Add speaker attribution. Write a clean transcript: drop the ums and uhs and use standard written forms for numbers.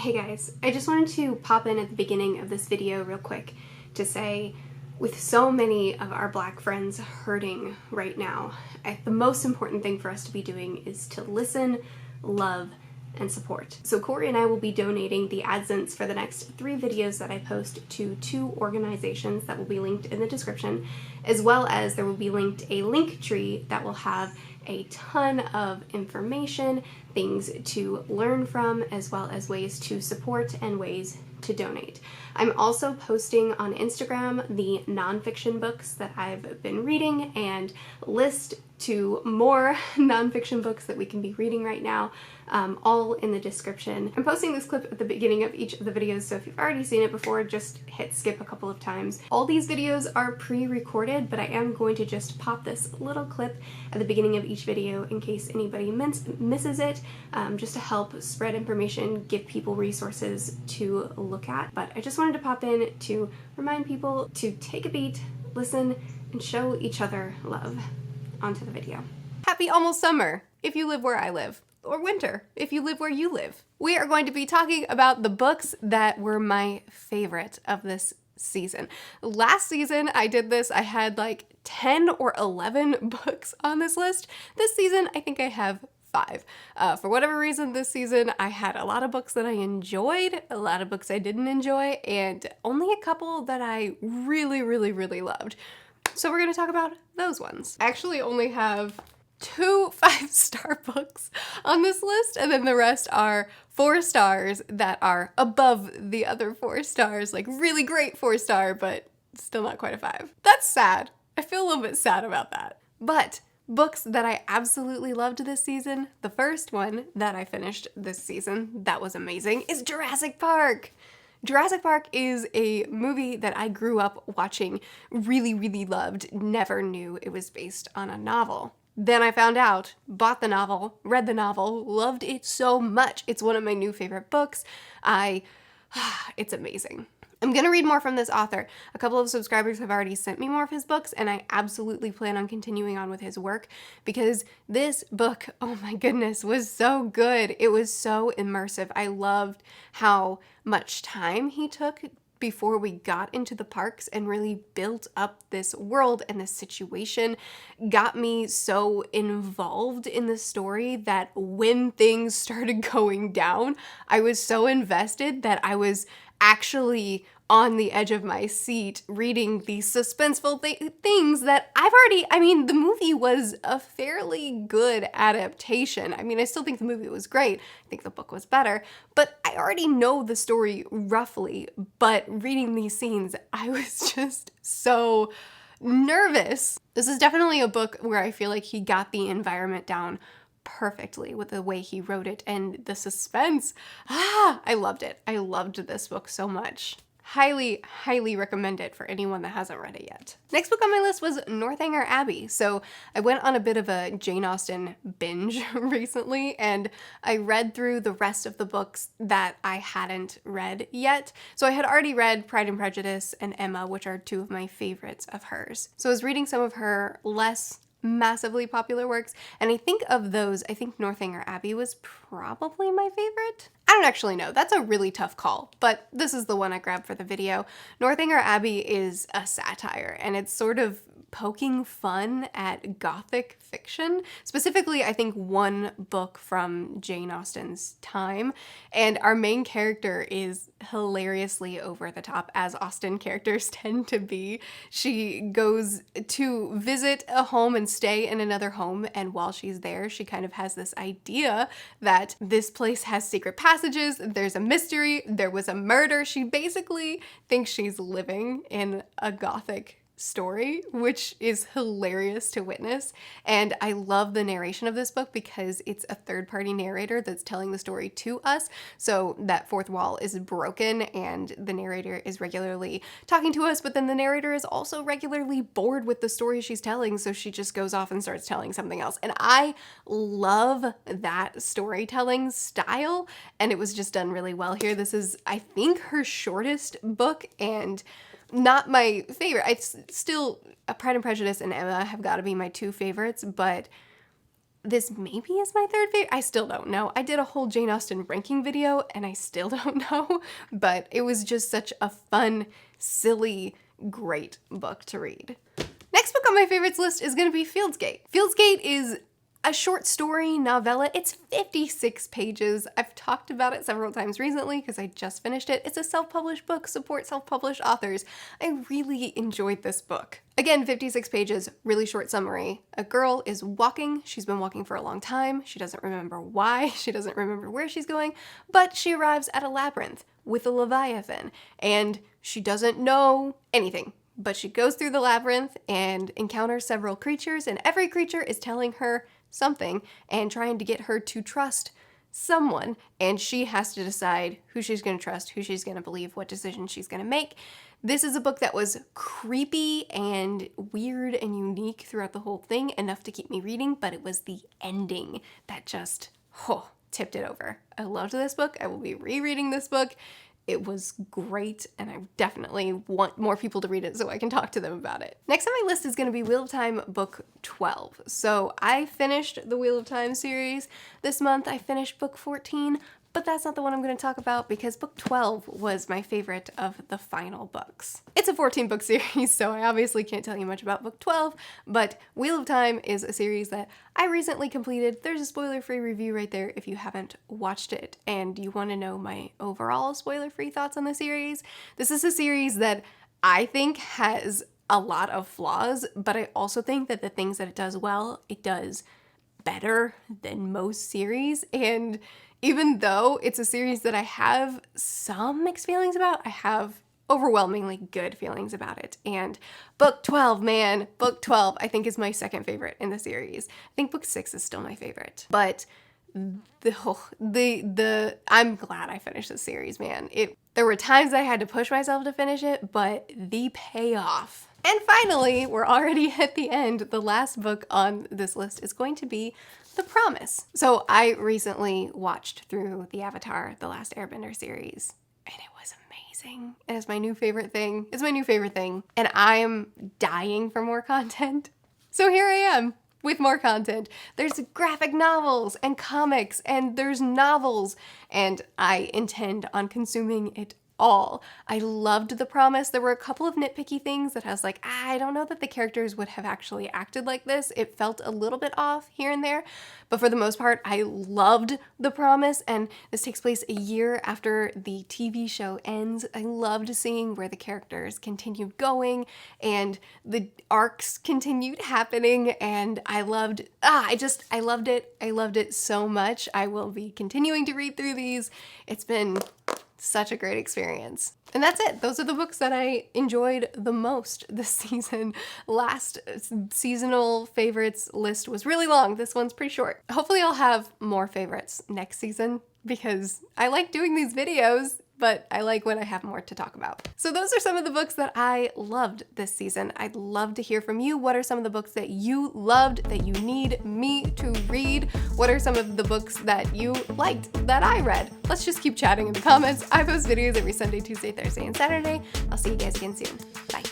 Speaker 1: Hey guys, I just wanted to pop in at the beginning of this video real quick to say, with so many of our Black friends hurting right now, the most important thing for us to be doing is to listen, love, and support. So Corey and I will be donating the AdSense for the next 3 videos that I post to 2 organizations that will be linked in the description, as well as there will be linked a link tree that will have a ton of information, things to learn from, as well as ways to support and ways to donate. I'm also posting on Instagram the nonfiction books that I've been reading and list to more nonfiction books that we can be reading right now, all in the description. I'm posting this clip at the beginning of each of the videos, so if you've already seen it before, just hit skip a couple of times. All these videos are pre-recorded, but I am going to just pop this little clip at the beginning of each video in case anybody misses it, just to help spread information, give people resources to look at. But I just wanted to pop in to remind people to take a beat, listen, and show each other love. Onto the video. Happy almost summer if you live where I live, or winter if you live where you live. We are going to be talking about the books that were my favorite of this season. Last season I did this, I had like 10 or 11 books on this list. This season I think I have 5. For whatever reason this season I had a lot of books that I enjoyed, a lot of books I didn't enjoy, and only a couple that I really loved. So we're going to talk about those ones. I actually only have 2 5-star books on this list, and then the rest are 4 stars that are above the other 4 stars, like really great 4-star, but still not quite a 5. That's sad. I feel a little bit sad about that. But books that I absolutely loved this season, the first one that I finished this season that was amazing is Jurassic Park. Jurassic Park is a movie that I grew up watching, really loved, never knew it was based on a novel. Then I found out, bought the novel, read the novel, loved it so much. It's one of my new favorite books. It's amazing. I'm gonna read more from this author. A couple of subscribers have already sent me more of his books, and I absolutely plan on continuing on with his work because this book, oh my goodness, was so good. It was so immersive. I loved how much time he took before we got into the parks and really built up this world, and this situation got me so involved in the story that when things started going down, I was so invested that I was actually on the edge of my seat reading these suspenseful things that the movie was a fairly good adaptation. I still think the movie was great. I think the book was better, but I already know the story roughly, but reading these scenes, I was just so nervous. This is definitely a book where I feel like he got the environment down perfectly with the way he wrote it and the suspense. I loved it. I loved this book so much. Highly recommend it for anyone that hasn't read it yet. Next book on my list was Northanger Abbey. So I went on a bit of a Jane Austen binge recently, and I read through the rest of the books that I hadn't read yet. So I had already read Pride and Prejudice and Emma, which are 2 of my favorites of hers. So I was reading some of her less massively popular works, and I think of those, I think Northanger Abbey was probably my favorite. I don't actually know. That's a really tough call, but this is the one I grabbed for the video. Northanger Abbey is a satire, and it's sort of poking fun at Gothic fiction. Specifically, I think one book from Jane Austen's time, and our main character is hilariously over the top, as Austen characters tend to be. She goes to visit a home and stay in another home, and while she's there, she kind of has this idea that this place has secret passages, there's a mystery, there was a murder. She basically thinks she's living in a Gothic story, which is hilarious to witness. And I love the narration of this book because it's a third-party narrator that's telling the story to us, so that 4th wall is broken and the narrator is regularly talking to us, but then the narrator is also regularly bored with the story she's telling, so she just goes off and starts telling something else. And I love that storytelling style, and it was just done really well here. This is, I think, her shortest book, and not my favorite. It's still Pride and Prejudice and Emma have got to be my 2 favorites, but this maybe is my third favorite. I still don't know. I did a whole Jane Austen ranking video and I still don't know, but it was just such a fun, silly, great book to read. Next book on my favorites list is going to be Fieldsgate. Fieldsgate is a short story novella. It's 56 pages. I've talked about it several times recently because I just finished it. It's a self-published book. Support self-published authors. I really enjoyed this book. Again, 56 pages, really short summary. A girl is walking. She's been walking for a long time. She doesn't remember why. She doesn't remember where she's going, but she arrives at a labyrinth with a leviathan and she doesn't know anything. But she goes through the labyrinth and encounters several creatures, and every creature is telling her something and trying to get her to trust someone. And she has to decide who she's going to trust, who she's going to believe, what decision she's going to make. This is a book that was creepy and weird and unique throughout the whole thing, enough to keep me reading, but it was the ending that just, tipped it over. I loved this book. I will be rereading this book. It was great, and I definitely want more people to read it so I can talk to them about it. Next on my list is going to be Wheel of Time book 12. So I finished the Wheel of Time series this month. I finished book 14, but that's not the one I'm going to talk about because book 12 was my favorite of the final books. It's a 14-book series, so I obviously can't tell you much about book 12, but Wheel of Time is a series that I recently completed. There's a spoiler-free review right there if you haven't watched it and you want to know my overall spoiler-free thoughts on the series. This is a series that I think has a lot of flaws, but I also think that the things that it does well, it does better than most series. And even though it's a series that I have some mixed feelings about, I have overwhelmingly good feelings about it. And book 12, man, book 12 I think is my second favorite in the series. I think book 6 is still my favorite. But I'm glad I finished this series, man. There were times I had to push myself to finish it, but the payoff. And finally, we're already at the end. The last book on this list is going to be The Promise. So I recently watched through the Avatar: The Last Airbender series, and it was amazing. It is my new favorite thing. It's my new favorite thing, and I am dying for more content. So here I am with more content. There's graphic novels and comics, and there's novels, and I intend on consuming it all. I loved The Promise. There were a couple of nitpicky things that I was like, I don't know that the characters would have actually acted like this. It felt a little bit off here and there, but for the most part, I loved The Promise, and this takes place a year after the TV show ends. I loved seeing where the characters continued going and the arcs continued happening, and I loved it. I loved it so much. I will be continuing to read through these. It's been such a great experience. And that's it. Those are the books that I enjoyed the most this season. Last seasonal favorites list was really long. This one's pretty short. Hopefully I'll have more favorites next season because I like doing these videos, but I like when I have more to talk about. So those are some of the books that I loved this season. I'd love to hear from you. What are some of the books that you loved that you need me to read? What are some of the books that you liked that I read? Let's just keep chatting in the comments. I post videos every Sunday, Tuesday, Thursday, and Saturday. I'll see you guys again soon. Bye.